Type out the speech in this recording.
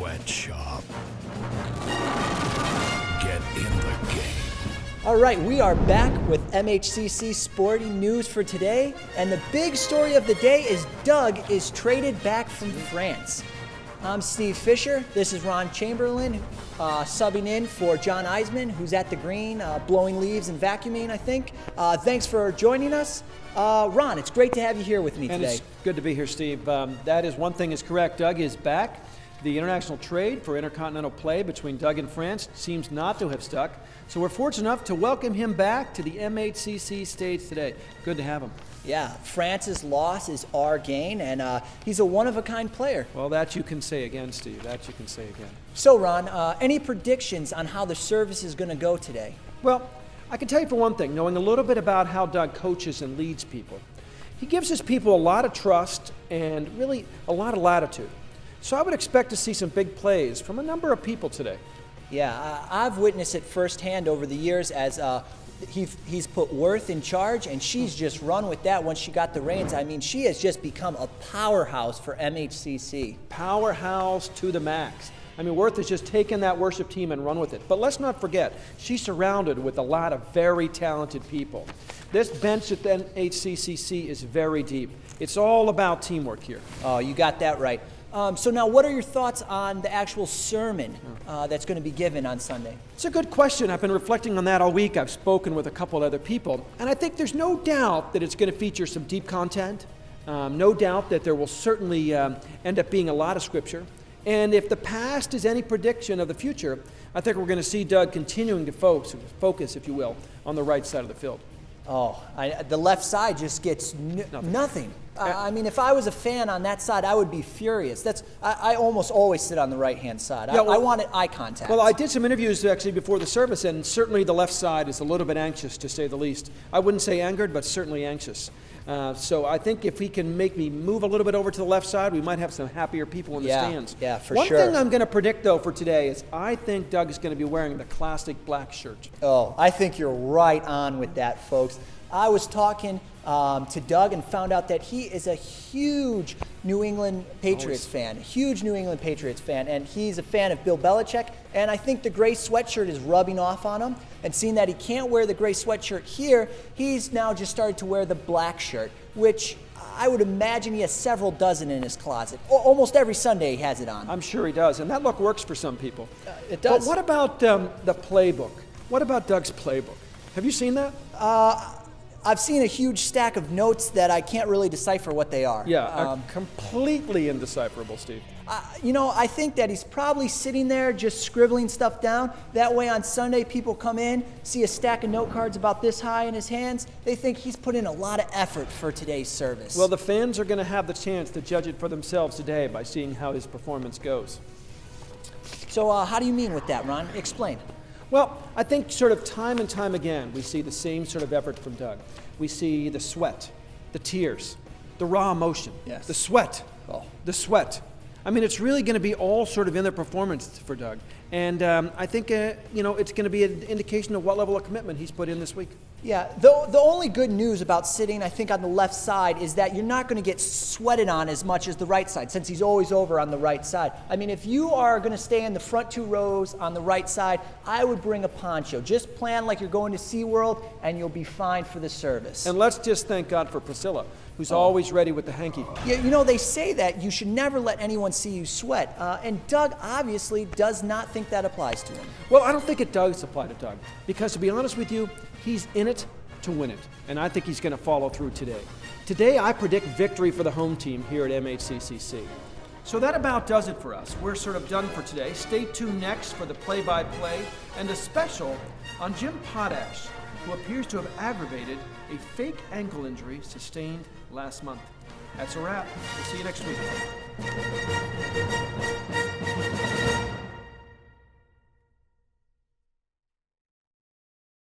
Sweatshop. Get in the game. All right, we are back with MHCC Sporting News for today, and the big story of the day is Doug is traded back from France. I'm Steve Fisher. This is Ron Chamberlain, subbing in for John Eisman, who's at the green, blowing leaves and vacuuming, I think. Thanks for joining us. Ron, it's great to have you here with me and today. It's good to be here, Steve. That is one thing is correct. Doug is back. The international trade for intercontinental play between Doug and France seems not to have stuck. So we're fortunate enough to welcome him back to the MHCC stage today. Good to have him. Yeah, France's loss is our gain, and he's a one-of-a-kind player. Well, that you can say again, Steve. That you can say again. So, Ron, any predictions on how the service is going to go today? Well, I can tell you for one thing, knowing a little bit about how Doug coaches and leads people, he gives his people a lot of trust and really a lot of latitude. So I would expect to see some big plays from a number of people today. Yeah, I've witnessed it firsthand over the years as he's put Worth in charge, and she's just run with that once she got the reins. I mean, she has just become a powerhouse for MHCC. Powerhouse to the max. I mean, Worth has just taken that worship team and run with it. But let's not forget, she's surrounded with a lot of very talented people. This bench at the MHCCC is very deep. It's all about teamwork here. Oh, you got that right. So now, what are your thoughts on the actual sermon that's going to be given on Sunday? It's a good question. I've been reflecting on that all week. I've spoken with a couple of other people, and I think there's no doubt that it's going to feature some deep content. No doubt that there will certainly end up being a lot of scripture. And if the past is any prediction of the future, I think we're going to see Doug continuing to focus, if you will, on the right side of the field. Oh, the left side just gets nothing. I mean, if I was a fan on that side, I would be furious. I almost always sit on the right-hand side. I wanted eye contact. Well, I did some interviews actually before the service, and certainly the left side is a little bit anxious, to say the least. I wouldn't say angered, but certainly anxious. So I think if he can make me move a little bit over to the left side, we might have some happier people in the stands. Yeah, for sure. One thing I'm going to predict, though, for today is I think Doug is going to be wearing the classic black shirt. Oh, I think you're right on with that, folks. I was talking to Doug and found out that he is a huge New England Patriots fan, and he's a fan of Bill Belichick, and I think the gray sweatshirt is rubbing off on him, and seeing that he can't wear the gray sweatshirt here, he's now just started to wear the black shirt, which I would imagine he has several dozen in his closet. Almost every Sunday he has it on. I'm sure he does, and that look works for some people. It does. But what about the playbook? What about Doug's playbook? Have you seen that? I've seen a huge stack of notes that I can't really decipher what they are. Yeah, completely indecipherable, Steve. I think that he's probably sitting there just scribbling stuff down. That way on Sunday, people come in, see a stack of note cards about this high in his hands. They think he's put in a lot of effort for today's service. Well, the fans are going to have the chance to judge it for themselves today by seeing how his performance goes. So how do you mean with that, Ron? Explain. Well, I think sort of time and time again, we see the same sort of effort from Doug. We see the sweat, the tears, the raw emotion, yes. the sweat. I mean, it's really going to be all sort of in the performance for Doug. And I think, it's going to be an indication of what level of commitment he's put in this week. Yeah, the only good news about sitting, I think, on the left side is that you're not going to get sweated on as much as the right side, since he's always over on the right side. I mean, if you are going to stay in the front two rows on the right side, I would bring a poncho. Just plan like you're going to SeaWorld, and you'll be fine for the service. And let's just thank God for Priscilla, who's always ready with the hanky. Yeah, they say that you should never let anyone see you sweat, and Doug obviously does not think that applies to him. Well, I don't think it does apply to Doug, because to be honest with you, he's in it to win it, and I think he's going to follow through today. Today, I predict victory for the home team here at MHCCC. So that about does it for us. We're sort of done for today. Stay tuned next for the play-by-play and a special on Jim Potash, who appears to have aggravated a fake ankle injury sustained last month. That's a wrap. We'll see you next week.